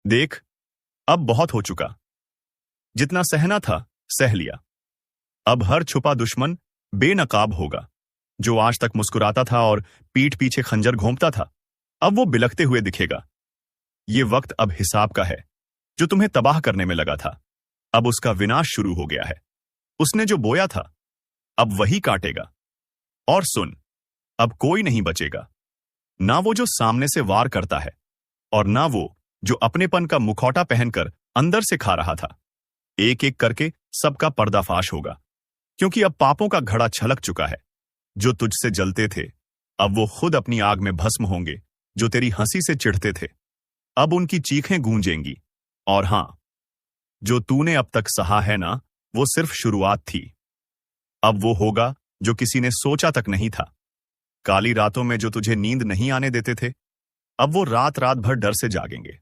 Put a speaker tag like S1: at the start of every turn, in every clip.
S1: देख, अब बहुत हो चुका। जितना सहना था सह लिया। अब हर छुपा दुश्मन बेनकाब होगा। जो आज तक मुस्कुराता था और पीठ पीछे खंजर घोंपता था, अब वो बिलखते हुए दिखेगा। ये वक्त अब हिसाब का है। जो तुम्हें तबाह करने में लगा था, अब उसका विनाश शुरू हो गया है। उसने जो बोया था, अब वही काटेगा। और सुन, अब कोई नहीं बचेगा। ना वो जो सामने से वार करता है, और ना वो जो अपनेपन का मुखौटा पहनकर अंदर से खा रहा था। एक एक करके सबका पर्दाफाश होगा, क्योंकि अब पापों का घड़ा छलक चुका है। जो तुझसे जलते थे, अब वो खुद अपनी आग में भस्म होंगे। जो तेरी हंसी से चिढ़ते थे, अब उनकी चीखें गूंजेंगी। और हां, जो तूने अब तक सहा है ना, वो सिर्फ शुरुआत थी। अब वो होगा जो किसी ने सोचा तक नहीं था। काली रातों में जो तुझे नींद नहीं आने देते थे, अब वो रात रात भर डर से जागेंगे।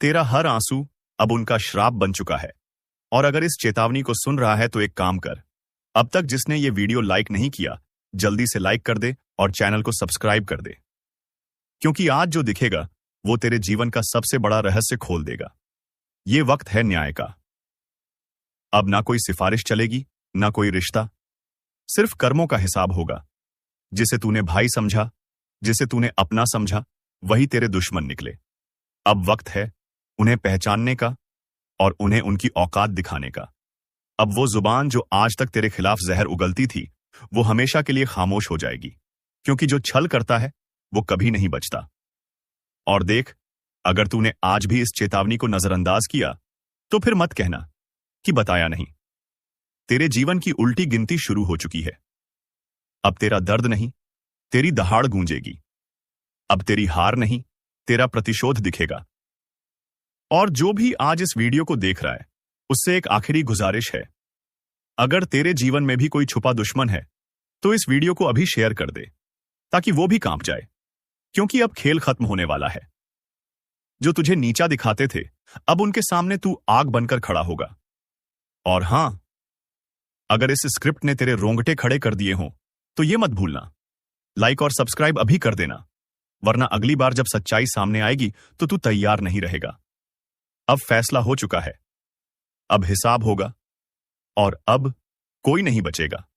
S1: तेरा हर आंसू अब उनका श्राप बन चुका है। और अगर इस चेतावनी को सुन रहा है तो एक काम कर। अब तक जिसने ये वीडियो लाइक नहीं किया, जल्दी से लाइक कर दे और चैनल को सब्सक्राइब कर दे। क्योंकि आज जो दिखेगा वो तेरे जीवन का सबसे बड़ा रहस्य खोल देगा। ये वक्त है न्याय का। अब ना कोई सिफारिश चलेगी, ना कोई रिश्ता। सिर्फ कर्मों का हिसाब होगा। जिसे तूने भाई समझा, जिसे तूने अपना समझा, वही तेरे दुश्मन निकले। अब वक्त है उन्हें पहचानने का और उन्हें उनकी औकात दिखाने का। अब वो जुबान जो आज तक तेरे खिलाफ जहर उगलती थी, वो हमेशा के लिए खामोश हो जाएगी। क्योंकि जो छल करता है वो कभी नहीं बचता। और देख, अगर तूने आज भी इस चेतावनी को नजरअंदाज किया, तो फिर मत कहना कि बताया नहीं। तेरे जीवन की उल्टी गिनती शुरू हो चुकी है। अब तेरा दर्द नहीं, तेरी दहाड़ गूंजेगी। अब तेरी हार नहीं, तेरा प्रतिशोध दिखेगा। और जो भी आज इस वीडियो को देख रहा है, उससे एक आखिरी गुजारिश है। अगर तेरे जीवन में भी कोई छुपा दुश्मन है, तो इस वीडियो को अभी शेयर कर दे, ताकि वो भी कांप जाए। क्योंकि अब खेल खत्म होने वाला है। जो तुझे नीचा दिखाते थे, अब उनके सामने तू आग बनकर खड़ा होगा। और हां, अगर इस स्क्रिप्ट ने तेरे रोंगटे खड़े कर दिए हों, तो ये मत भूलना, लाइक और सब्सक्राइब अभी कर देना। वरना अगली बार जब सच्चाई सामने आएगी तो तू तैयार नहीं रहेगा। अब फैसला हो चुका है। अब हिसाब होगा। और अब कोई नहीं बचेगा।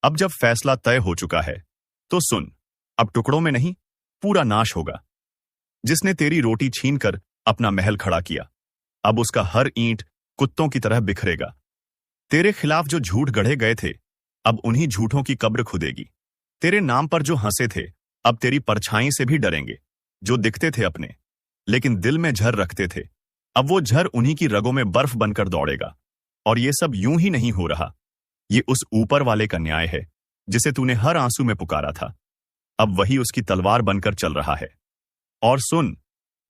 S1: अब जब फैसला तय हो चुका है, तो सुन, अब टुकड़ों में नहीं, पूरा नाश होगा। जिसने तेरी रोटी छीनकर अपना महल खड़ा किया, अब उसका हर ईंट कुत्तों की तरह बिखरेगा। तेरे खिलाफ जो झूठ गढ़े गए थे, अब उन्हीं झूठों की कब्र खुदेगी। तेरे नाम पर जो हंसे थे, अब तेरी परछाई से भी डरेंगे। जो दिखते थे अपने, लेकिन दिल में झर रखते थे, अब वो झर उन्हीं की रगों में बर्फ बनकर दौड़ेगा। और ये सब यूं ही नहीं हो रहा। ये उस ऊपर वाले का न्याय है, जिसे तूने हर आंसू में पुकारा था। अब वही उसकी तलवार बनकर चल रहा है। और सुन,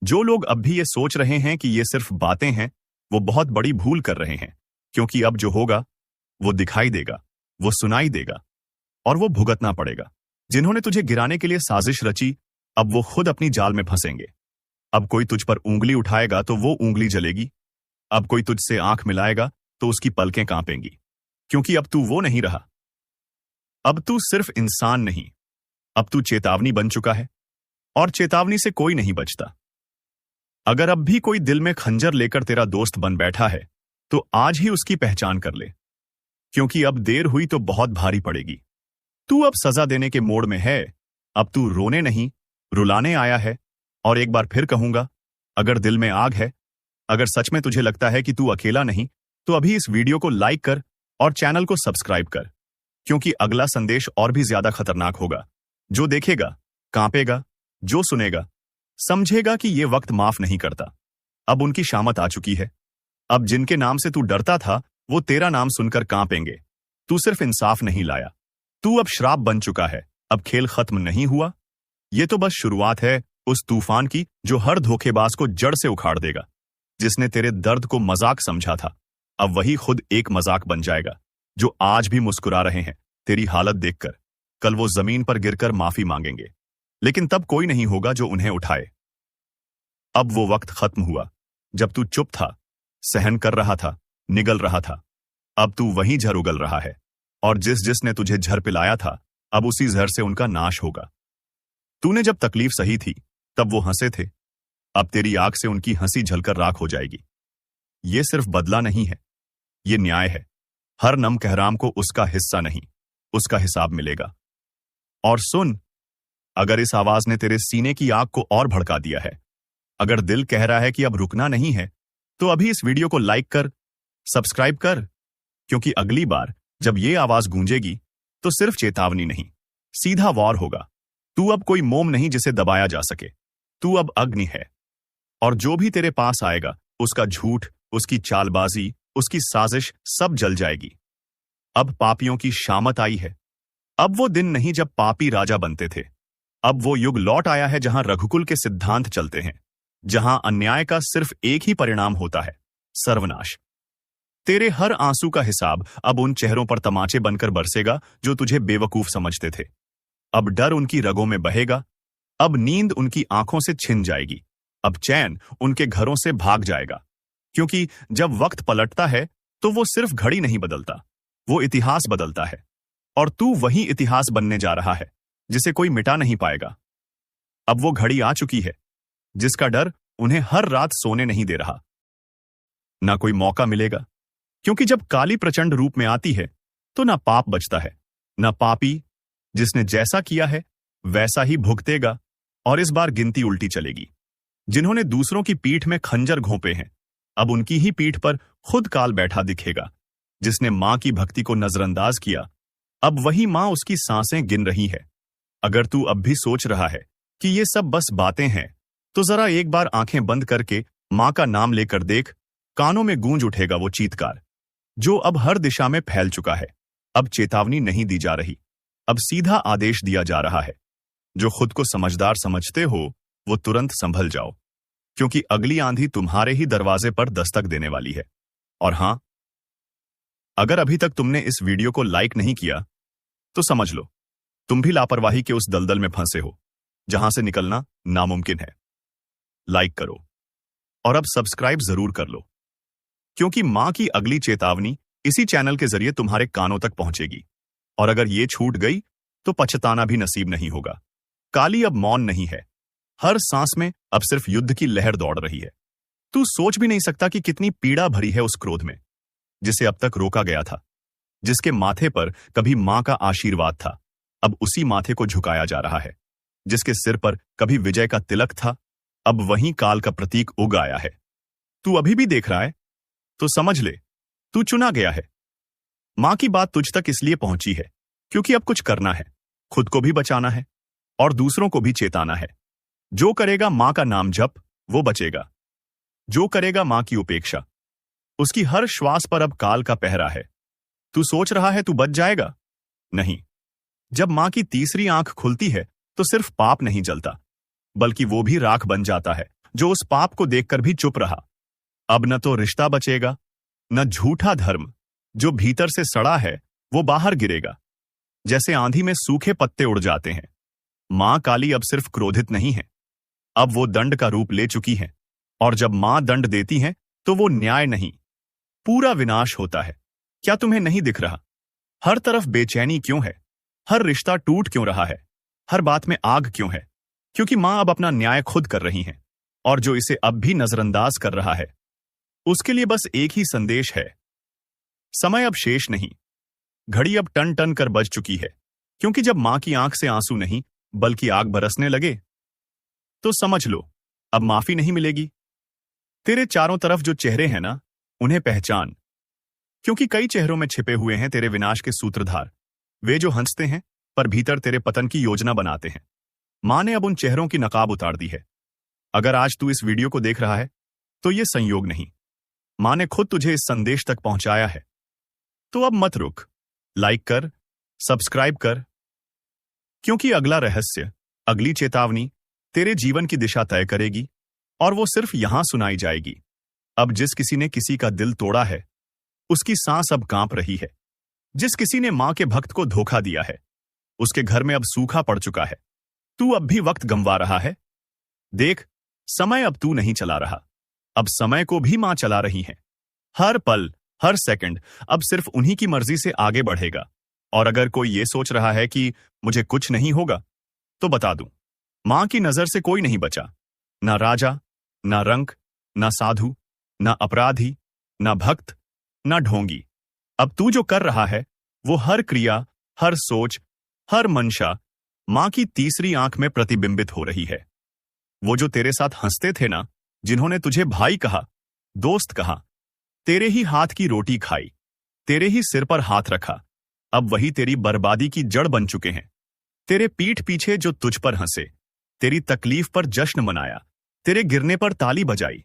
S1: जो लोग अब भी ये सोच रहे हैं कि ये सिर्फ बातें हैं, वो बहुत बड़ी भूल कर रहे हैं। क्योंकि अब जो होगा, वो दिखाई देगा, वो सुनाई देगा, और वो भुगतना पड़ेगा। जिन्होंने तुझे गिराने के लिए साजिश रची, अब वो खुद अपनी जाल में फंसेंगे। अब कोई तुझ पर उंगली उठाएगा तो वो उंगली जलेगी। अब कोई तुझसे आंख मिलाएगा तो उसकी पलकें कांपेंगी। क्योंकि अब तू वो नहीं रहा। अब तू सिर्फ इंसान नहीं, अब तू चेतावनी बन चुका है। और चेतावनी से कोई नहीं बचता। अगर अब भी कोई दिल में खंजर लेकर तेरा दोस्त बन बैठा है, तो आज ही उसकी पहचान कर ले। क्योंकि अब देर हुई तो बहुत भारी पड़ेगी। तू अब सजा देने के मोड़ में है। अब तू रोने नहीं, रुलाने आया है। और एक बार फिर कहूंगा, अगर दिल में आग है, अगर सच में तुझे लगता है कि तू अकेला नहीं, तो अभी इस वीडियो को लाइक कर और चैनल को सब्सक्राइब कर। क्योंकि अगला संदेश और भी ज्यादा खतरनाक होगा। जो देखेगा कांपेगा, जो सुनेगा समझेगा कि ये वक्त माफ नहीं करता। अब उनकी शामत आ चुकी है। अब जिनके नाम से तू डरता था, वो तेरा नाम सुनकर कांपेंगे। तू सिर्फ इंसाफ नहीं लाया, तू अब श्राप बन चुका है। अब खेल खत्म नहीं हुआ। ये तो बस शुरुआत है उस तूफान की, जो हर धोखेबाज को जड़ से उखाड़ देगा। जिसने तेरे दर्द को मजाक समझा था, अब वही खुद एक मजाक बन जाएगा। जो आज भी मुस्कुरा रहे हैं तेरी हालत देखकर, कल वो जमीन पर गिरकर माफी मांगेंगे। लेकिन तब कोई नहीं होगा जो उन्हें उठाए। अब वो वक्त खत्म हुआ जब तू चुप था, सहन कर रहा था, निगल रहा था। अब तू वहीं झर उगल रहा है। और जिसने तुझे झर पिलाया था, अब उसी जहर से उनका नाश होगा। तूने जब तकलीफ सही थी, तब वो हंसे थे। अब तेरी आंख से उनकी हंसी झलकर राख हो जाएगी। ये सिर्फ बदला नहीं है, ये न्याय है। हर नम कहराम को उसका हिस्सा नहीं, उसका हिसाब मिलेगा। और सुन, अगर इस आवाज ने तेरे सीने की आग को और भड़का दिया है, अगर दिल कह रहा है कि अब रुकना नहीं है, तो अभी इस वीडियो को लाइक कर, सब्सक्राइब कर, क्योंकि अगली बार जब ये आवाज गूंजेगी तो सिर्फ चेतावनी नहीं, सीधा वॉर होगा। तू अब कोई मोम नहीं जिसे दबाया जा सके, तू अब अग्नि है। और जो भी तेरे पास आएगा, उसका झूठ, उसकी चालबाजी, उसकी साजिश सब जल जाएगी। अब पापियों की शामत आई है। अब वो दिन नहीं जब पापी राजा बनते थे। अब वो युग लौट आया है जहां रघुकुल के सिद्धांत चलते हैं, जहां अन्याय का सिर्फ एक ही परिणाम होता है, सर्वनाश। तेरे हर आंसू का हिसाब अब उन चेहरों पर तमाचे बनकर बरसेगा जो तुझे बेवकूफ समझते थे। अब डर उनकी रगों में बहेगा, अब नींद उनकी आंखों से छिन जाएगी, अब चैन उनके घरों से भाग जाएगा। क्योंकि जब वक्त पलटता है तो वो सिर्फ घड़ी नहीं बदलता, वो इतिहास बदलता है। और तू वही इतिहास बनने जा रहा है जिसे कोई मिटा नहीं पाएगा। अब वो घड़ी आ चुकी है जिसका डर उन्हें हर रात सोने नहीं दे रहा। ना कोई मौका मिलेगा, क्योंकि जब काली प्रचंड रूप में आती है तो ना पाप बचता है, ना पापी। जिसने जैसा किया है वैसा ही भुगतेगा। और इस बार गिनती उल्टी चलेगी। जिन्होंने दूसरों की पीठ में खंजर घोंपे हैं, अब उनकी ही पीठ पर खुद काल बैठा दिखेगा। जिसने मां की भक्ति को नजरअंदाज किया, अब वही मां उसकी सांसें गिन रही है। अगर तू अब भी सोच रहा है कि ये सब बस बातें हैं, तो जरा एक बार आंखें बंद करके मां का नाम लेकर देख। कानों में गूंज उठेगा वो चीत्कार जो अब हर दिशा में फैल चुका है। अब चेतावनी नहीं दी जा रही, अब सीधा आदेश दिया जा रहा है। जो खुद को समझदार समझते हो वो तुरंत संभल जाओ, क्योंकि अगली आंधी तुम्हारे ही दरवाजे पर दस्तक देने वाली है। और हां, अगर अभी तक तुमने इस वीडियो को लाइक नहीं किया तो समझ लो तुम भी लापरवाही के उस दलदल में फंसे हो जहां से निकलना नामुमकिन है। लाइक करो और अब सब्सक्राइब जरूर कर लो, क्योंकि मां की अगली चेतावनी इसी चैनल के जरिए तुम्हारे कानों तक पहुंचेगी। और अगर ये छूट गई तो पछताना भी नसीब नहीं होगा। काली अब मौन नहीं है, हर सांस में अब सिर्फ युद्ध की लहर दौड़ रही है। तू सोच भी नहीं सकता कि कितनी पीड़ा भरी है उस क्रोध में, जिसे अब तक रोका गया था। जिसके माथे पर कभी मां का आशीर्वाद था, अब उसी माथे को झुकाया जा रहा है। जिसके सिर पर कभी विजय का तिलक था, अब वहीं काल का प्रतीक उग आया है। तू अभी भी देख रहा है तो समझ ले, तू चुना गया है। मां की बात तुझ तक इसलिए पहुंची है क्योंकि अब कुछ करना है, खुद को भी बचाना है और दूसरों को भी चेताना है। जो करेगा मां का नाम जप वो बचेगा, जो करेगा मां की उपेक्षा उसकी हर श्वास पर अब काल का पहरा है। तू सोच रहा है तू बच जाएगा? नहीं। जब मां की तीसरी आंख खुलती है तो सिर्फ पाप नहीं जलता, बल्कि वो भी राख बन जाता है जो उस पाप को देखकर भी चुप रहा। अब न तो रिश्ता बचेगा, न झूठा धर्म जो भीतर से सड़ा है वो बाहर गिरेगा। जैसे आंधी में सूखे पत्ते उड़ जाते हैं, मां काली अब सिर्फ क्रोधित नहीं है, अब वो दंड का रूप ले चुकी है। और जब मां दंड देती है तो वो न्याय नहीं, पूरा विनाश होता है। क्या तुम्हें नहीं दिख रहा? हर तरफ बेचैनी क्यों है? हर रिश्ता टूट क्यों रहा है? हर बात में आग क्यों है? क्योंकि मां अब अपना न्याय खुद कर रही है। और जो इसे अब भी नजरअंदाज कर रहा है, उसके लिए बस एक ही संदेश है, समय अब शेष नहीं। घड़ी अब टन टन कर बज चुकी है, क्योंकि जब मां की आंख से आंसू नहीं बल्कि आग बरसने लगे तो समझ लो अब माफी नहीं मिलेगी। तेरे चारों तरफ जो चेहरे हैं ना, उन्हें पहचान, क्योंकि कई चेहरों में छिपे हुए हैं तेरे विनाश के सूत्रधार। वे जो हंसते हैं पर भीतर तेरे पतन की योजना बनाते हैं। मां ने अब उन चेहरों की नकाब उतार दी है। अगर आज तू इस वीडियो को देख रहा है तो यह संयोग नहीं, मां ने खुद तुझे इस संदेश तक पहुंचाया है। तो अब मत रुक, लाइक कर, सब्सक्राइब कर, क्योंकि अगला रहस्य, अगली चेतावनी तेरे जीवन की दिशा तय करेगी। और वो सिर्फ यहां सुनाई जाएगी। अब जिस किसी ने किसी का दिल तोड़ा है, उसकी सांस अब कांप रही है। जिस किसी ने मां के भक्त को धोखा दिया है, उसके घर में अब सूखा पड़ चुका है। तू अब भी वक्त गंवा रहा है? देख, समय अब तू नहीं चला रहा, अब समय को भी मां चला रही है। हर पल, हर सेकंड अब सिर्फ उन्हीं की मर्जी से आगे बढ़ेगा। और अगर कोई ये सोच रहा है कि मुझे कुछ नहीं होगा, तो बता दूं, मां की नजर से कोई नहीं बचा, ना राजा, ना रंक, ना साधु, ना अपराधी, ना भक्त, ना ढोंगी। अब तू जो कर रहा है वो हर क्रिया, हर सोच, हर मंशा मां की तीसरी आंख में प्रतिबिंबित हो रही है। वो जो तेरे साथ हंसते थे ना, जिन्होंने तुझे भाई कहा, दोस्त कहा, तेरे ही हाथ की रोटी खाई, तेरे ही सिर पर हाथ रखा, अब वही तेरी बर्बादी की जड़ बन चुके हैं। तेरे पीठ पीछे जो तुझ पर हंसे, तेरी तकलीफ पर जश्न मनाया, तेरे गिरने पर ताली बजाई,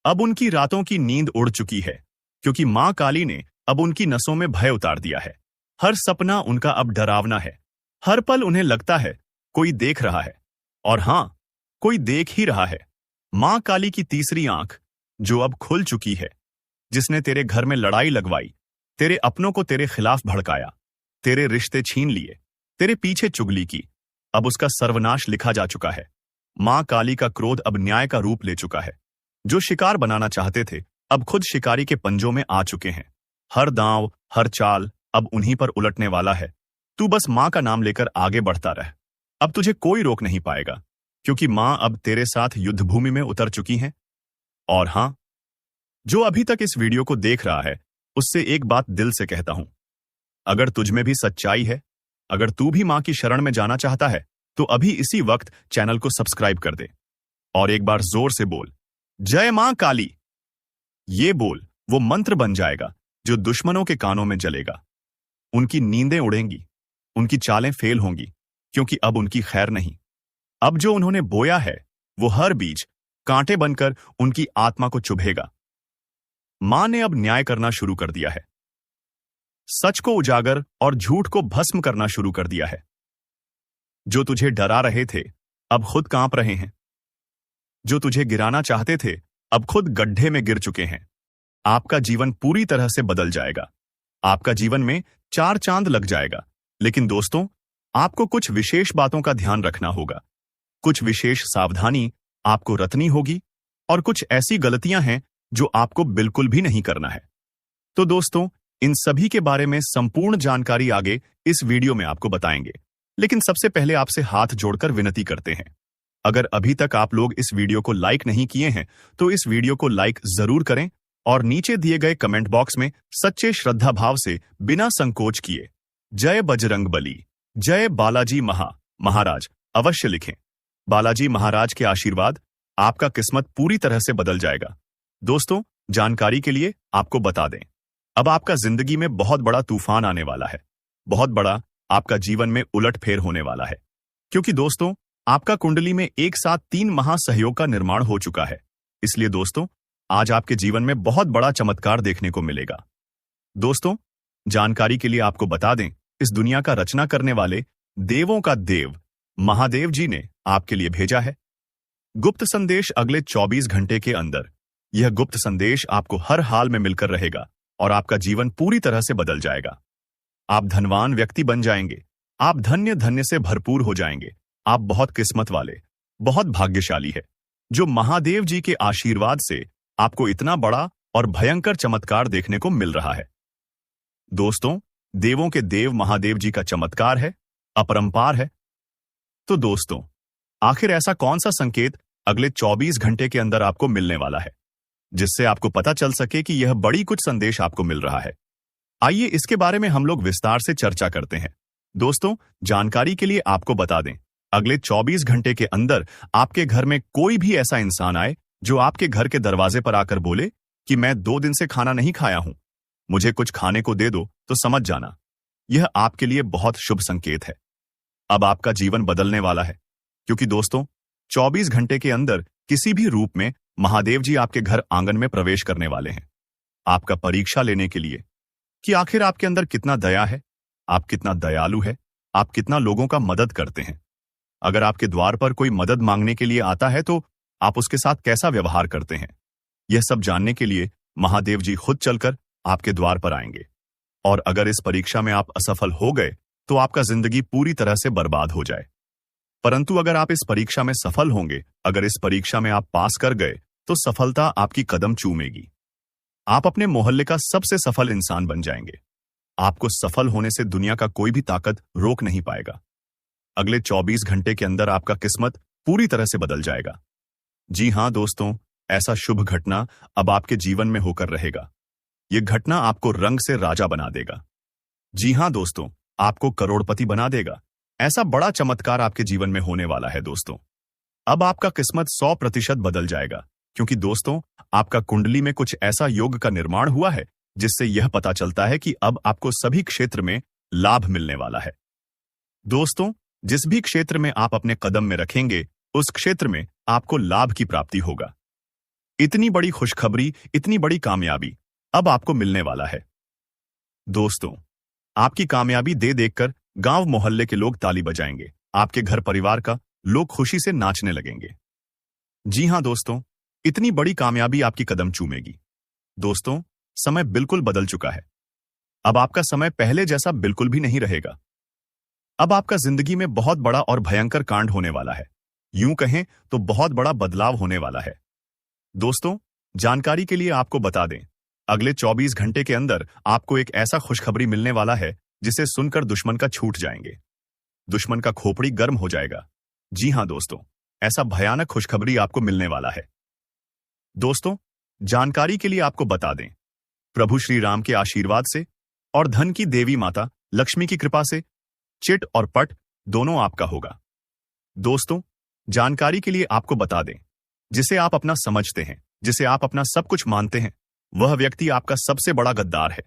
S1: अब उनकी रातों की नींद उड़ चुकी है, क्योंकि मां काली ने अब उनकी नसों में भय उतार दिया है। हर सपना उनका अब डरावना है। हर पल उन्हें लगता है कोई देख रहा है, और हां, कोई देख ही रहा है। मां काली की तीसरी आंख जो अब खुल चुकी है, जिसने तेरे घर में लड़ाई लगवाई, तेरे अपनों को तेरे खिलाफ भड़काया, तेरे रिश्ते छीन लिए, तेरे पीछे चुगली की, अब उसका सर्वनाश लिखा जा चुका है। मां काली का क्रोध अब न्याय का रूप ले चुका है। जो शिकार बनाना चाहते थे अब खुद शिकारी के पंजों में आ चुके हैं। हर दांव, हर चाल अब उन्हीं पर उलटने वाला है। तू बस मां का नाम लेकर आगे बढ़ता रह। अब तुझे कोई रोक नहीं पाएगा, क्योंकि मां अब तेरे साथ युद्ध भूमि में उतर चुकी हैं। और हां, जो अभी तक इस वीडियो को देख रहा है, उससे एक बात दिल से कहता हूं, अगर तुझ में भी सच्चाई है, अगर तू भी मां की शरण में जाना चाहता है, तो अभी इसी वक्त चैनल को सब्सक्राइब कर दे और एक बार जोर से बोल, जय मां काली। ये बोल वो मंत्र बन जाएगा जो दुश्मनों के कानों में जलेगा। उनकी नींदें उड़ेंगी, उनकी चालें फेल होंगी, क्योंकि अब उनकी खैर नहीं। अब जो उन्होंने बोया है वो हर बीज कांटे बनकर उनकी आत्मा को चुभेगा। मां ने अब न्याय करना शुरू कर दिया है। सच को उजागर और झूठ को भस्म करना शुरू कर दिया है। जो तुझे डरा रहे थे अब खुद कांप रहे हैं। जो तुझे गिराना चाहते थे अब खुद गड्ढे में गिर चुके हैं। आपका जीवन पूरी तरह से बदल जाएगा। आपका जीवन में 4 चांद लग जाएगा। लेकिन दोस्तों, आपको कुछ विशेष बातों का ध्यान रखना होगा। कुछ विशेष सावधानी आपको रखनी होगी और कुछ ऐसी गलतियां हैं जो आपको बिल्कुल भी नहीं करना है। तो दोस्तों, इन सभी के बारे में संपूर्ण जानकारी आगे इस वीडियो में आपको बताएंगे। लेकिन सबसे पहले आपसे हाथ जोड़कर विनती करते हैं, अगर अभी तक आप लोग इस वीडियो को लाइक नहीं किए हैं तो इस वीडियो को लाइक जरूर करें और नीचे दिए गए कमेंट बॉक्स में सच्चे श्रद्धा भाव से बिना संकोच किए जय बजरंगबली, जय बालाजी महाराज अवश्य लिखें। बालाजी महाराज के आशीर्वाद आपका किस्मत पूरी तरह से बदल जाएगा। दोस्तों, जानकारी के लिए आपको बता दें, अब आपका जिंदगी में बहुत बड़ा तूफान आने वाला है। बहुत बड़ा आपका जीवन में उलटफेर होने वाला है, क्योंकि दोस्तों, आपका कुंडली में एक साथ 3 महासहयोग का निर्माण हो चुका है। इसलिए दोस्तों, आज आपके जीवन में बहुत बड़ा चमत्कार देखने को मिलेगा। दोस्तों, जानकारी के लिए आपको बता दें, इस दुनिया का रचना करने वाले देवों का देव महादेव जी ने आपके लिए भेजा है गुप्त संदेश। अगले 24 घंटे के अंदर यह गुप्त संदेश आपको हर हाल में मिलकर रहेगा और आपका जीवन पूरी तरह से बदल जाएगा। आप धनवान व्यक्ति बन जाएंगे। आप धन्य से भरपूर हो जाएंगे। आप बहुत किस्मत वाले, बहुत भाग्यशाली है, जो महादेव जी के आशीर्वाद से आपको इतना बड़ा और भयंकर चमत्कार देखने को मिल रहा है। दोस्तों, देवों के देव महादेव जी का चमत्कार है, अपरंपार है। तो दोस्तों, आखिर ऐसा कौन सा संकेत अगले 24 घंटे के अंदर आपको मिलने वाला है, जिससे आपको पता चल सके कि यह बड़ी कुछ संदेश आपको मिल रहा है? आइए इसके बारे में हम लोग विस्तार से चर्चा करते हैं। दोस्तों, जानकारी के लिए आपको बता दें, अगले 24 घंटे के अंदर आपके घर में कोई भी ऐसा इंसान आए जो आपके घर के दरवाजे पर आकर बोले कि मैं 2 दिन से खाना नहीं खाया हूं, मुझे कुछ खाने को दे दो, तो समझ जाना यह आपके लिए बहुत शुभ संकेत है। अब आपका जीवन बदलने वाला है, क्योंकि दोस्तों, 24 घंटे के अंदर किसी भी रूप में महादेव जी आपके घर आंगन में प्रवेश करने वाले हैं, आपका परीक्षा लेने के लिए कि आखिर आपके अंदर कितना दया है, आप कितना दयालु है, आप कितना लोगों का मदद करते हैं। अगर आपके द्वार पर कोई मदद मांगने के लिए आता है तो आप उसके साथ कैसा व्यवहार करते हैं, यह सब जानने के लिए महादेव जी खुद चलकर आपके द्वार पर आएंगे। और अगर इस परीक्षा में आप असफल हो गए तो आपका जिंदगी पूरी तरह से बर्बाद हो जाए। परंतु अगर आप इस परीक्षा में सफल होंगे, अगर इस परीक्षा में आप पास कर गए, तो सफलता आपकी कदम चूमेगी। आप अपने मोहल्ले का सबसे सफल इंसान बन जाएंगे। आपको सफल होने से दुनिया का कोई भी ताकत रोक नहीं पाएगा। अगले 24 घंटे के अंदर आपका किस्मत पूरी तरह से बदल जाएगा। जी हां दोस्तों, ऐसा शुभ घटना अब आपके जीवन में होकर रहेगा। यह घटना आपको रंग से राजा बना देगा। जी हां दोस्तों, आपको करोड़पति बना देगा। ऐसा बड़ा चमत्कार आपके जीवन में होने वाला है दोस्तों। अब आपका किस्मत 100% बदल जाएगा, क्योंकि दोस्तों आपका कुंडली में कुछ ऐसा योग का निर्माण हुआ है जिससे यह पता चलता है कि अब आपको सभी क्षेत्र में लाभ मिलने वाला है। दोस्तों, जिस भी क्षेत्र में आप अपने कदम में रखेंगे, उस क्षेत्र में आपको लाभ की प्राप्ति होगा। इतनी बड़ी खुशखबरी, इतनी बड़ी कामयाबी अब आपको मिलने वाला है। दोस्तों, आपकी कामयाबी दे देखकर गांव मोहल्ले के लोग ताली बजाएंगे। आपके घर परिवार का लोग खुशी से नाचने लगेंगे। जी हां दोस्तों, इतनी बड़ी कामयाबी आपकी कदम चूमेगी। दोस्तों, समय बिल्कुल बदल चुका है। अब आपका समय पहले जैसा बिल्कुल भी नहीं रहेगा। अब आपका जिंदगी में बहुत बड़ा और भयंकर कांड होने वाला है। यूं कहें तो बहुत बड़ा बदलाव होने वाला है। दोस्तों, जानकारी के लिए आपको बता दें, अगले 24 घंटे के अंदर आपको एक ऐसा खुशखबरी मिलने वाला है जिसे सुनकर दुश्मन का छूट जाएंगे। दुश्मन का खोपड़ी गर्म हो जाएगा। जी हां दोस्तों, ऐसा भयानक खुशखबरी आपको मिलने वाला है। दोस्तों, जानकारी के लिए आपको बता दें, प्रभु श्री राम के आशीर्वाद से और धन की देवी माता लक्ष्मी की कृपा से चिट और पट दोनों आपका होगा। दोस्तों, जानकारी के लिए आपको बता दें, जिसे आप अपना समझते हैं, जिसे आप अपना सब कुछ मानते हैं, वह व्यक्ति आपका सबसे बड़ा गद्दार है।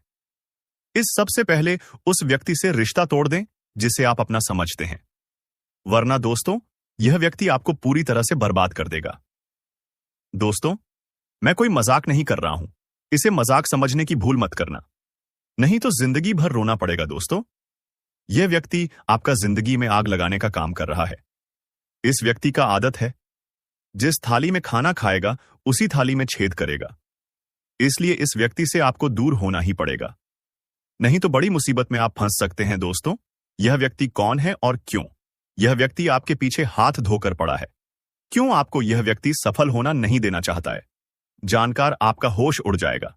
S1: इस सबसे पहले उस व्यक्ति से रिश्ता तोड़ दें जिसे आप अपना समझते हैं, वरना दोस्तों यह व्यक्ति आपको पूरी तरह से बर्बाद कर देगा। दोस्तों, मैं कोई मजाक नहीं कर रहा हूं, इसे मजाक समझने की भूल मत करना, नहीं तो जिंदगी भर रोना पड़ेगा। दोस्तों, यह व्यक्ति आपका जिंदगी में आग लगाने का काम कर रहा है। इस व्यक्ति का आदत है, जिस थाली में खाना खाएगा उसी थाली में छेद करेगा। इसलिए इस व्यक्ति से आपको दूर होना ही पड़ेगा, नहीं तो बड़ी मुसीबत में आप फंस सकते हैं। दोस्तों, यह व्यक्ति कौन है और क्यों यह व्यक्ति आपके पीछे हाथ धोकर पड़ा है? क्यों आपको यह व्यक्ति सफल होना नहीं देना चाहता है? जानकर आपका होश उड़ जाएगा।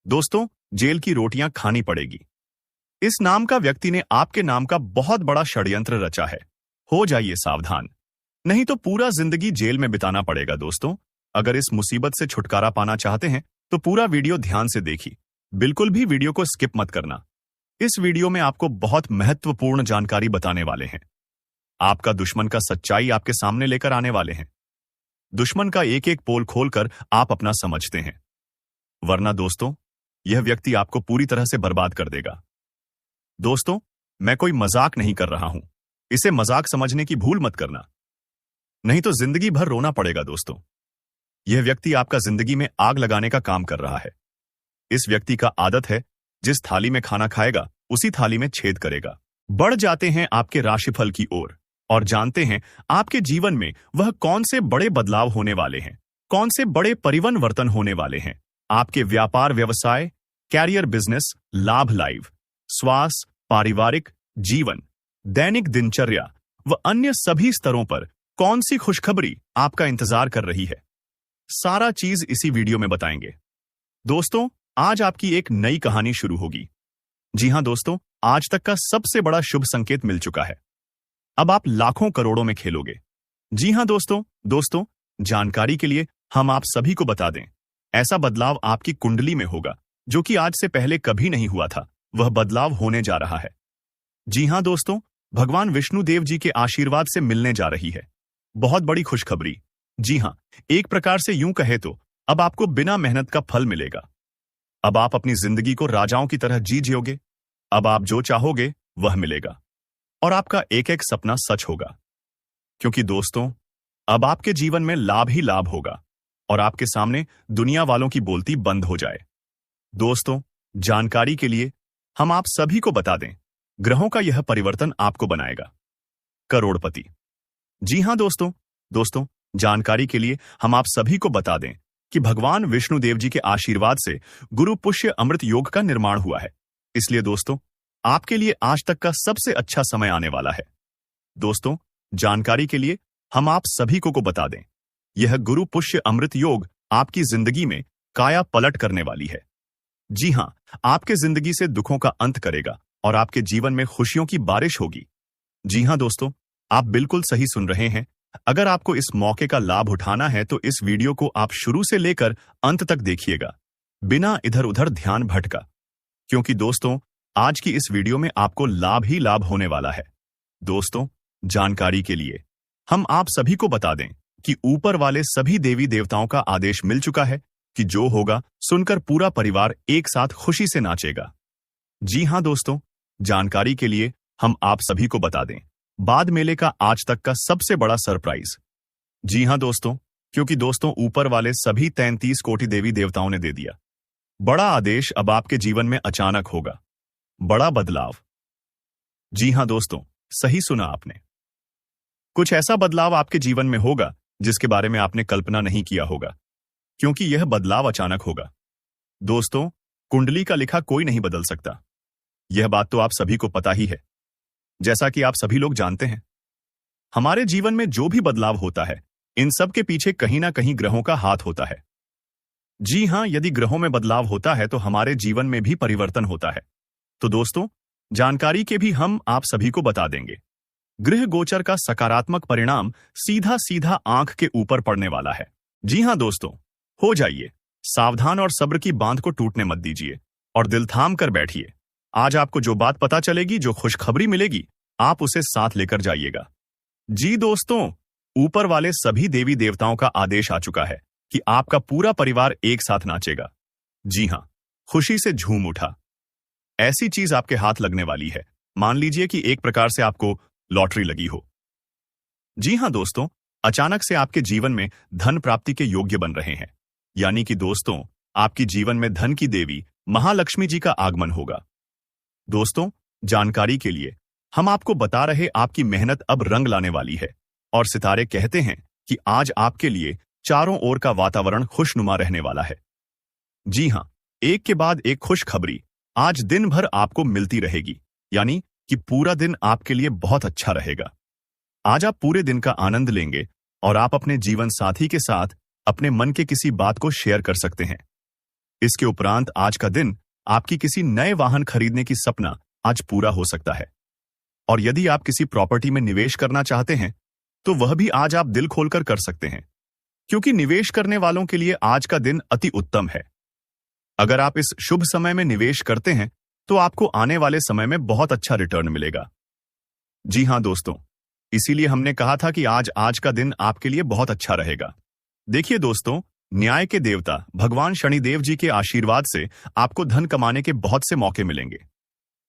S1: दोस्तों, जेल की रोटियां खानी पड़ेगी। इस नाम का व्यक्ति ने आपके नाम का बहुत बड़ा षड्यंत्र रचा है। हो जाइए सावधान, नहीं तो पूरा जिंदगी जेल में बिताना पड़ेगा। दोस्तों, अगर इस मुसीबत से छुटकारा पाना चाहते हैं तो पूरा वीडियो ध्यान से देखिए, बिल्कुल भी वीडियो को स्किप मत करना। इस वीडियो में आपको बहुत महत्वपूर्ण जानकारी बताने वाले हैं। आपका दुश्मन का सच्चाई आपके सामने लेकर आने वाले हैं। दुश्मन का एक एक पोल खोलकर आप अपना समझते हैं, वरना दोस्तों यह व्यक्ति आपको पूरी तरह से बर्बाद कर देगा। दोस्तों, मैं कोई मजाक नहीं कर रहा हूं, इसे मजाक समझने की भूल मत करना, नहीं तो जिंदगी भर रोना पड़ेगा। दोस्तों, यह व्यक्ति आपका जिंदगी में आग लगाने का काम कर रहा है। इस व्यक्ति का आदत है, जिस थाली में खाना खाएगा उसी थाली में छेद करेगा। बढ़ जाते हैं आपके राशिफल की ओर और जानते हैं आपके जीवन में वह कौन से बड़े बदलाव होने वाले हैं, कौन से बड़े परिवर्तन होने वाले हैं। आपके व्यापार, व्यवसाय, कैरियर, बिजनेस, लाभ, लाइव, स्वास्थ्य, पारिवारिक जीवन, दैनिक दिनचर्या व अन्य सभी स्तरों पर कौन सी खुशखबरी आपका इंतजार कर रही है, सारा चीज इसी वीडियो में बताएंगे। दोस्तों, आज आपकी एक नई कहानी शुरू होगी। जी हां दोस्तों, आज तक का सबसे बड़ा शुभ संकेत मिल चुका है। अब आप लाखों करोड़ों में खेलोगे। जी हां दोस्तों, जानकारी के लिए हम आप सभी को बता दें, ऐसा बदलाव आपकी कुंडली में होगा जो कि आज से पहले कभी नहीं हुआ था। वह बदलाव होने जा रहा है। जी हां दोस्तों, भगवान विष्णु देव जी के आशीर्वाद से मिलने जा रही है बहुत बड़ी खुशखबरी। जी हां, एक प्रकार से यूं कहे तो अब आपको बिना मेहनत का फल मिलेगा। अब आप अपनी जिंदगी को राजाओं की तरह जी जियोगे। अब आप जो चाहोगे वह मिलेगा और आपका एक एक सपना सच होगा, क्योंकि दोस्तों अब आपके जीवन में लाभ ही लाभ होगा और आपके सामने दुनिया वालों की बोलती बंद हो जाए। दोस्तों, जानकारी के लिए हम आप सभी को बता दें, ग्रहों का यह परिवर्तन आपको बनाएगा करोड़पति। जी हां दोस्तों, जानकारी के लिए हम आप सभी को बता दें कि भगवान विष्णु देव जी के आशीर्वाद से गुरु पुष्य अमृत योग का निर्माण हुआ है। इसलिए दोस्तों, आपके लिए आज तक का सबसे अच्छा समय आने वाला है। दोस्तों, जानकारी के लिए हम आप सभी को बता दें, यह गुरु पुष्य अमृत योग आपकी जिंदगी में काया पलट करने वाली है। जी हां, आपके जिंदगी से दुखों का अंत करेगा और आपके जीवन में खुशियों की बारिश होगी। जी हां दोस्तों, आप बिल्कुल सही सुन रहे हैं, अगर आपको इस मौके का लाभ उठाना है तो इस वीडियो को आप शुरू से लेकर अंत तक देखिएगा, बिना इधर उधर ध्यान भटका, क्योंकि दोस्तों आज की इस वीडियो में आपको लाभ ही लाभ होने वाला है। दोस्तों, जानकारी के लिए हम आप सभी को बता दें कि ऊपर वाले सभी देवी देवताओं का आदेश मिल चुका है कि जो होगा सुनकर पूरा परिवार एक साथ खुशी से नाचेगा। जी हां दोस्तों, जानकारी के लिए हम आप सभी को बता दें बाद मेले का आज तक का सबसे बड़ा सरप्राइज। जी हां दोस्तों, क्योंकि दोस्तों ऊपर वाले सभी 33 कोटि देवी देवताओं ने दे दिया बड़ा आदेश। अब आपके जीवन में अचानक होगा बड़ा बदलाव। जी हां दोस्तों, सही सुना आपने। कुछ ऐसा बदलाव आपके जीवन में होगा जिसके बारे में आपने कल्पना नहीं किया होगा, क्योंकि यह बदलाव अचानक होगा। दोस्तों, कुंडली का लिखा कोई नहीं बदल सकता, यह बात तो आप सभी को पता ही है। जैसा कि आप सभी लोग जानते हैं, हमारे जीवन में जो भी बदलाव होता है इन सब के पीछे कहीं ना कहीं ग्रहों का हाथ होता है। जी हां, यदि ग्रहों में बदलाव होता है तो हमारे जीवन में भी परिवर्तन होता है। तो दोस्तों, जानकारी के भी हम आप सभी को बता देंगे। गृह गोचर का सकारात्मक परिणाम सीधा सीधा आंख के ऊपर पड़ने वाला है। जी हां दोस्तों, हो जाइए सावधान और सब्र की बांध को टूटने मत दीजिए और दिल थाम कर बैठिए। आज आपको जो बात पता चलेगी, जो खुशखबरी मिलेगी, आप उसे साथ लेकर जाइएगा। जी दोस्तों, ऊपर वाले सभी देवी देवताओं का आदेश आ चुका है कि आपका पूरा परिवार एक साथ नाचेगा। जी हां, खुशी से झूम उठा। ऐसी चीज आपके हाथ लगने वाली है, मान लीजिए कि एक प्रकार से आपको लॉटरी लगी हो। जी हां दोस्तों, अचानक से आपके जीवन में धन प्राप्ति के योग्य बन रहे हैं, यानी कि दोस्तों आपकी जीवन में धन की देवी महालक्ष्मी जी का आगमन होगा। दोस्तों, जानकारी के लिए हम आपको बता रहे आपकी मेहनत अब रंग लाने वाली है और सितारे कहते हैं कि आज आपके लिए चारों ओर का वातावरण खुशनुमा रहने वाला है। जी हां, एक के बाद एक खुशखबरी आज दिन भर आपको मिलती रहेगी, यानी कि पूरा दिन आपके लिए बहुत अच्छा रहेगा। आज आप पूरे दिन का आनंद लेंगे और आप अपने जीवन साथी के साथ अपने मन के किसी बात को शेयर कर सकते हैं। इसके उपरांत आज का दिन आपकी किसी नए वाहन खरीदने की सपना आज पूरा हो सकता है। और यदि आप किसी प्रॉपर्टी में निवेश करना चाहते हैं तो वह भी आज आप दिल खोलकर कर सकते हैं, क्योंकि निवेश करने वालों के लिए आज का दिन अति उत्तम है। अगर आप इस शुभ समय में निवेश करते हैं तो आपको आने वाले समय में बहुत अच्छा रिटर्न मिलेगा। जी हां दोस्तों, इसीलिए हमने कहा था कि आज का दिन आपके लिए बहुत अच्छा रहेगा। देखिए दोस्तों, न्याय के देवता भगवान शनिदेव जी के आशीर्वाद से आपको धन कमाने के बहुत से मौके मिलेंगे।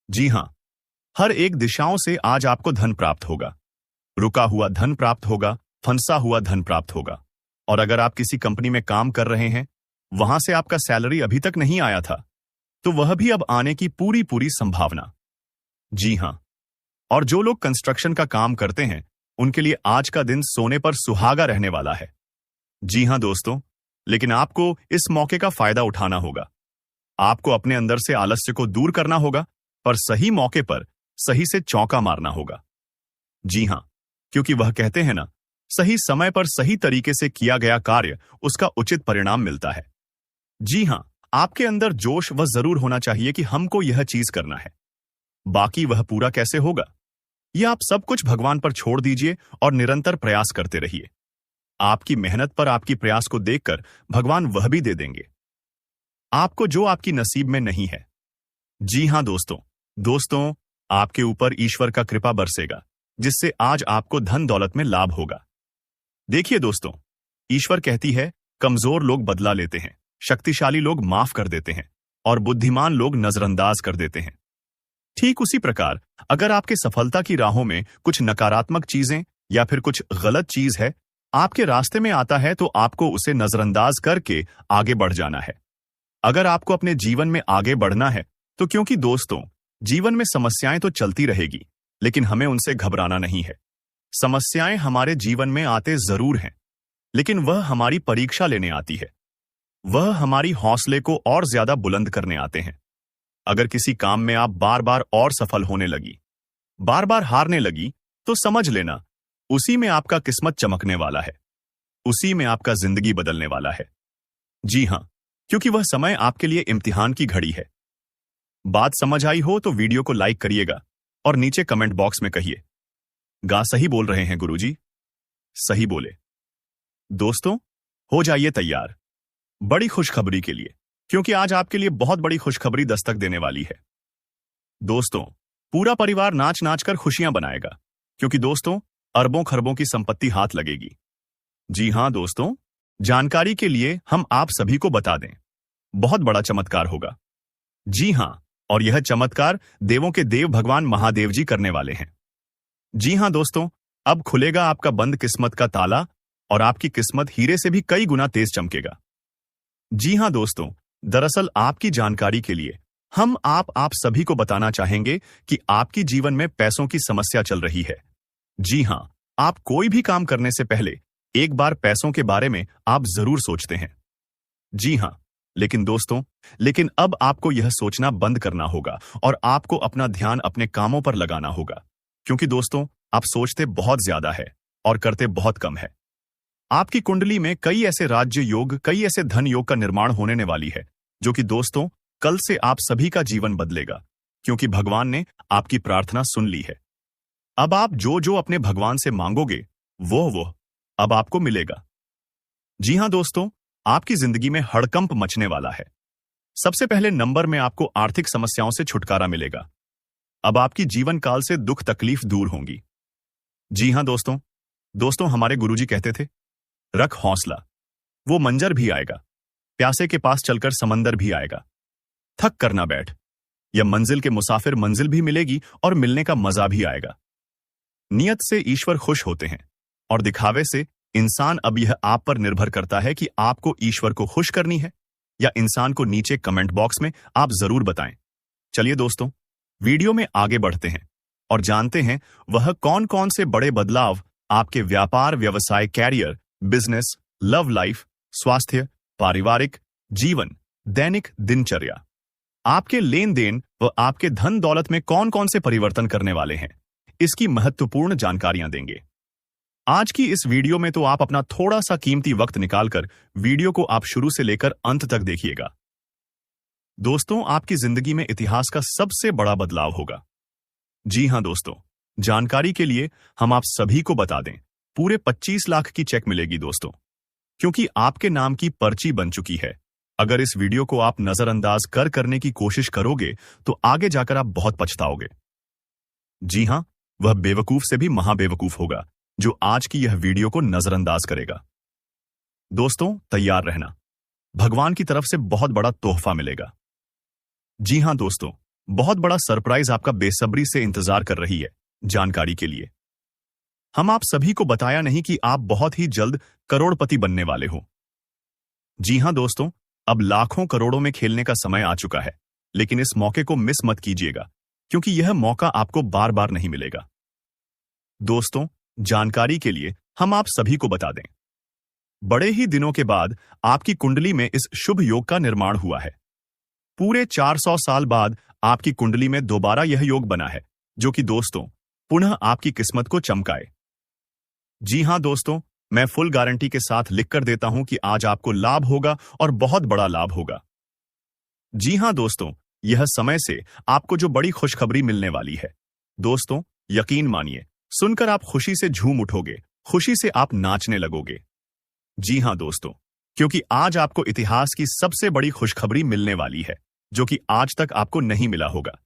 S1: जी हां, हर एक दिशाओं से आज आपको धन प्राप्त होगा। रुका हुआ धन प्राप्त होगा, फंसा हुआ धन प्राप्त होगा। और अगर आप किसी कंपनी में काम कर रहे हैं, वहां से आपका सैलरी अभी तक नहीं आया था, तो वह भी अब आने की पूरी पूरी संभावना। जी हां, और जो लोग कंस्ट्रक्शन का काम करते हैं उनके लिए आज का दिन सोने पर सुहागा रहने वाला है। जी हां दोस्तों, लेकिन आपको इस मौके का फायदा उठाना होगा। आपको अपने अंदर से आलस्य को दूर करना होगा, पर सही मौके पर सही से चौका मारना होगा। जी हां, क्योंकि वह कहते हैं ना, सही समय पर सही तरीके से किया गया कार्य उसका उचित परिणाम मिलता है। जी हां, आपके अंदर जोश वह जरूर होना चाहिए कि हमको यह चीज करना है। बाकी वह पूरा कैसे होगा, यह आप सब कुछ भगवान पर छोड़ दीजिए और निरंतर प्रयास करते रहिए। आपकी मेहनत पर आपकी प्रयास को देखकर भगवान वह भी दे देंगे आपको जो आपकी नसीब में नहीं है। जी हां दोस्तों, आपके ऊपर ईश्वर का कृपा बरसेगा, जिससे आज आपको धन दौलत में लाभ होगा। देखिए दोस्तों, ईश्वर कहती है, कमजोर लोग बदला लेते हैं, शक्तिशाली लोग माफ कर देते हैं और बुद्धिमान लोग नजरअंदाज कर देते हैं। ठीक उसी प्रकार अगर आपके सफलता की राहों में कुछ नकारात्मक चीजें या फिर कुछ गलत चीज है आपके रास्ते में आता है, तो आपको उसे नजरअंदाज करके आगे बढ़ जाना है। अगर आपको अपने जीवन में आगे बढ़ना है तो, क्योंकि दोस्तों जीवन में समस्याएं तो चलती रहेगी, लेकिन हमें उनसे घबराना नहीं है। समस्याएं हमारे जीवन में आते जरूर हैं, लेकिन वह हमारी परीक्षा लेने आती है। वह हमारी हौसले को और ज्यादा बुलंद करने आते हैं। अगर किसी काम में आप बार बार और सफल होने लगी, बार बार हारने लगी, तो समझ लेना उसी में आपका किस्मत चमकने वाला है, उसी में आपका जिंदगी बदलने वाला है। जी हां, क्योंकि वह समय आपके लिए इम्तिहान की घड़ी है। बात समझ आई हो तो वीडियो को लाइक करिएगा और नीचे कमेंट बॉक्स में कहिए, गा सही बोल रहे हैं गुरुजी। सही बोले। दोस्तों, हो जाइए तैयार बड़ी खुशखबरी के लिए, क्योंकि आज आपके लिए बहुत बड़ी खुशखबरी दस्तक देने वाली है। दोस्तों, पूरा परिवार नाच नाच कर खुशियां बनाएगा, क्योंकि दोस्तों, अरबों खरबों की संपत्ति हाथ लगेगी। जी हां दोस्तों, जानकारी के लिए हम आप सभी को बता दें, बहुत बड़ा चमत्कार होगा। जी हां, और यह चमत्कार देवों के देव भगवान महादेव जी करने वाले हैं। जी हां दोस्तों, अब खुलेगा आपका बंद किस्मत का ताला और आपकी किस्मत हीरे से भी कई गुना तेज चमकेगा। जी हां दोस्तों, दरअसल आपकी जानकारी के लिए हम आप सभी को बताना चाहेंगे कि आपकी जीवन में पैसों की समस्या चल रही है। जी हां, आप कोई भी काम करने से पहले एक बार पैसों के बारे में आप जरूर सोचते हैं। जी हां, लेकिन अब आपको यह सोचना बंद करना होगा और आपको अपना ध्यान अपने कामों पर लगाना होगा, क्योंकि दोस्तों, आप सोचते बहुत ज्यादा है और करते बहुत कम है। आपकी कुंडली में कई ऐसे राज्य योग, कई ऐसे धन योग का निर्माण होने वाली है, जो कि दोस्तों, कल से आप सभी का जीवन बदलेगा, क्योंकि भगवान ने आपकी प्रार्थना सुन ली है। अब आप जो जो अपने भगवान से मांगोगे, वो अब आपको मिलेगा। जी हां दोस्तों, आपकी जिंदगी में हड़कंप मचने वाला है। सबसे पहले नंबर में आपको आर्थिक समस्याओं से छुटकारा मिलेगा। अब आपकी जीवन काल से दुख तकलीफ दूर होंगी। जी हां दोस्तों, हमारे गुरुजी कहते थे, रख हौसला, वो मंजर भी आएगा, प्यासे के पास चलकर समंदर भी आएगा। थक कर ना बैठ, या मंजिल के मुसाफिर मंजिल भी मिलेगी और मिलने का मजा भी आएगा। नियत से ईश्वर खुश होते हैं और दिखावे से इंसान। अब यह आप पर निर्भर करता है कि आपको ईश्वर को खुश करनी है या इंसान को। नीचे कमेंट बॉक्स में आप जरूर बताएं। चलिए दोस्तों, वीडियो में आगे बढ़ते हैं और जानते हैं वह कौन कौन से बड़े बदलाव आपके व्यापार, व्यवसाय, कैरियर, बिजनेस, लव लाइफ, स्वास्थ्य, पारिवारिक जीवन, दैनिक दिनचर्या, आपके लेन देन व आपके धन दौलत में कौन कौन से परिवर्तन करने वाले हैं, इसकी महत्वपूर्ण जानकारियां देंगे। आज की इस वीडियो में तो आप अपना थोड़ा सा कीमती वक्त निकालकर वीडियो को आप शुरू से लेकर अंत तक देखिएगा। दोस्तों, आपकी जिंदगी में इतिहास का सबसे बड़ा बदलाव होगा। जी हां दोस्तों, जानकारी के लिए हम आप सभी को बता दें, पूरे 25 लाख की चेक मिलेगी दोस्तों, क्योंकि आपके नाम की पर्ची बन चुकी है। अगर इस वीडियो को आप नजरअंदाज करने की कोशिश करोगे तो आगे जाकर आप बहुत पछताओगे। जी हां, वह बेवकूफ से भी महाबेवकूफ होगा जो आज की यह वीडियो को नजरअंदाज करेगा। दोस्तों, तैयार रहना, भगवान की तरफ से बहुत बड़ा तोहफा मिलेगा। जी हां दोस्तों, बहुत बड़ा सरप्राइज आपका बेसब्री से इंतजार कर रही है। जानकारी के लिए हम आप सभी को बताया नहीं कि आप बहुत ही जल्द करोड़पति बनने वाले हो। जी हां दोस्तों, अब लाखों करोड़ों में खेलने का समय आ चुका है, लेकिन इस मौके को मिस मत कीजिएगा, क्योंकि यह मौका आपको बार बार नहीं मिलेगा। दोस्तों, जानकारी के लिए हम आप सभी को बता दें, बड़े ही दिनों के बाद आपकी कुंडली में इस शुभ योग का निर्माण हुआ है। पूरे 400 साल बाद आपकी कुंडली में दोबारा यह योग बना है, जो कि दोस्तों, पुनः आपकी किस्मत को चमकाए। जी हां दोस्तों, मैं फुल गारंटी के साथ लिख कर देता हूं कि आज आपको लाभ होगा और बहुत बड़ा लाभ होगा। जी हां दोस्तों, यह समय से आपको जो बड़ी खुशखबरी मिलने वाली है, दोस्तों, यकीन मानिए, सुनकर आप खुशी से झूम उठोगे, खुशी से आप नाचने लगोगे। जी हां दोस्तों, क्योंकि आज आपको इतिहास की सबसे बड़ी खुशखबरी मिलने वाली है, जो कि आज तक आपको नहीं मिला होगा।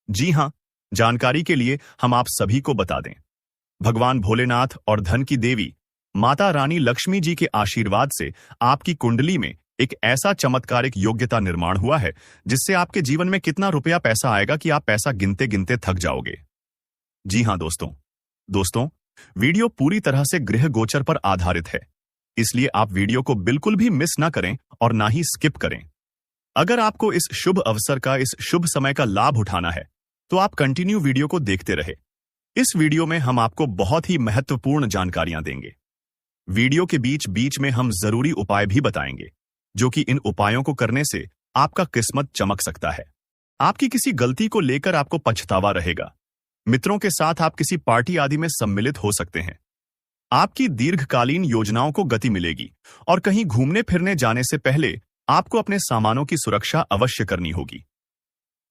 S1: जी हां, जानकारी के लिए हम आप सभी को बता दें, भगवान भोलेनाथ और धन की देवी माता रानी लक्ष्मी जी के आशीर्वाद से आपकी कुंडली में एक ऐसा चमत्कारिक योग्यता निर्माण हुआ है, जिससे आपके जीवन में कितना रुपया पैसा आएगा कि आप पैसा गिनते गिनते थक जाओगे। जी हां दोस्तों, वीडियो पूरी तरह से गृह गोचर पर आधारित है, इसलिए आप वीडियो को बिल्कुल भी मिस ना करें और ना ही स्किप करें। अगर आपको इस शुभ अवसर का, इस शुभ समय का लाभ उठाना है, तो आप कंटिन्यू वीडियो को देखते रहे। इस वीडियो में हम आपको बहुत ही महत्वपूर्ण जानकारियां देंगे। वीडियो के बीच बीच में हम जरूरी उपाय भी बताएंगे, जो कि इन उपायों को करने से आपका किस्मत चमक सकता है। आपकी किसी गलती को लेकर आपको पछतावा रहेगा। मित्रों के साथ आप किसी पार्टी आदि में सम्मिलित हो सकते हैं। आपकी दीर्घकालीन योजनाओं को गति मिलेगी और कहीं घूमने फिरने जाने से पहले आपको अपने सामानों की सुरक्षा अवश्य करनी होगी।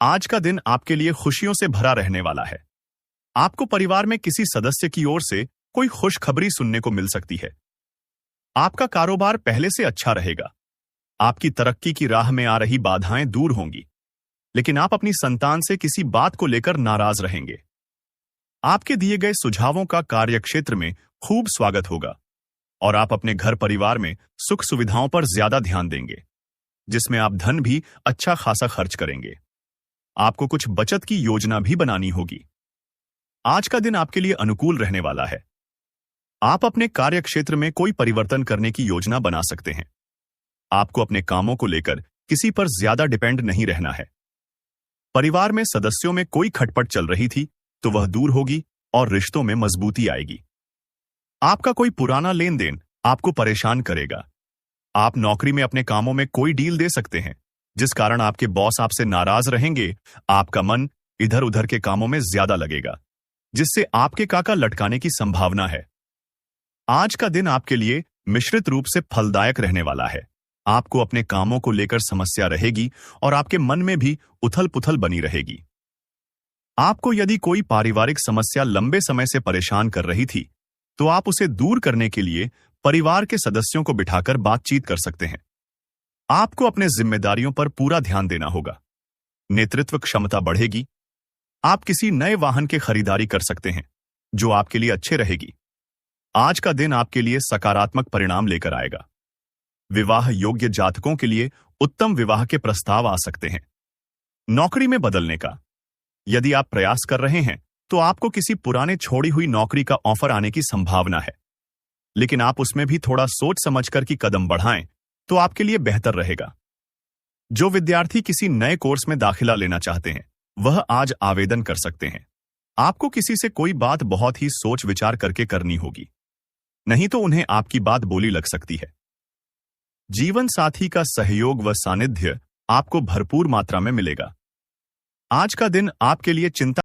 S1: आज का दिन आपके लिए खुशियों से भरा रहने वाला है। आपको परिवार में किसी सदस्य की ओर से कोई खुशखबरी सुनने को मिल सकती है। आपका कारोबार पहले से अच्छा रहेगा। आपकी तरक्की की राह में आ रही बाधाएं दूर होंगी, लेकिन आप अपनी संतान से किसी बात को लेकर नाराज रहेंगे। आपके दिए गए सुझावों का कार्यक्षेत्र में खूब स्वागत होगा और आप अपने घर परिवार में सुख सुविधाओं पर ज्यादा ध्यान देंगे, जिसमें आप धन भी अच्छा खासा खर्च करेंगे। आपको कुछ बचत की योजना भी बनानी होगी। आज का दिन आपके लिए अनुकूल रहने वाला है। आप अपने कार्यक्षेत्र में कोई परिवर्तन करने की योजना बना सकते हैं। आपको अपने कामों को लेकर किसी पर ज्यादा डिपेंड नहीं रहना है। परिवार में सदस्यों में कोई खटपट चल रही थी तो वह दूर होगी और रिश्तों में मजबूती आएगी। आपका कोई पुराना लेन देन आपको परेशान करेगा। आप नौकरी में अपने कामों में कोई डील दे सकते हैं, जिस कारण आपके बॉस आपसे नाराज रहेंगे। आपका मन इधर उधर के कामों में ज्यादा लगेगा, जिससे आपके काका लटकाने की संभावना है। आज का दिन आपके लिए मिश्रित रूप से फलदायक रहने वाला है। आपको अपने कामों को लेकर समस्या रहेगी और आपके मन में भी उथल पुथल बनी रहेगी। आपको यदि कोई पारिवारिक समस्या लंबे समय से परेशान कर रही थी तो आप उसे दूर करने के लिए परिवार के सदस्यों को बिठाकर बातचीत कर सकते हैं। आपको अपने जिम्मेदारियों पर पूरा ध्यान देना होगा। नेतृत्व क्षमता बढ़ेगी। आप किसी नए वाहन की खरीदारी कर सकते हैं, जो आपके लिए अच्छे रहेगी। आज का दिन आपके लिए सकारात्मक परिणाम लेकर आएगा। विवाह योग्य जातकों के लिए उत्तम विवाह के प्रस्ताव आ सकते हैं। नौकरी में बदलने का यदि आप प्रयास कर रहे हैं तो आपको किसी पुराने छोड़ी हुई नौकरी का ऑफर आने की संभावना है, लेकिन आप उसमें भी थोड़ा सोच समझकर की कदम बढ़ाएं तो आपके लिए बेहतर रहेगा। जो विद्यार्थी किसी नए कोर्स में दाखिला लेना चाहते हैं वह आज आवेदन कर सकते हैं। आपको किसी से कोई बात बहुत ही सोच विचार करके करनी होगी, नहीं तो उन्हें आपकी बात बोली लग सकती है। जीवन साथी का सहयोग व सानिध्य आपको भरपूर मात्रा में मिलेगा। आज का दिन आपके लिए चिंता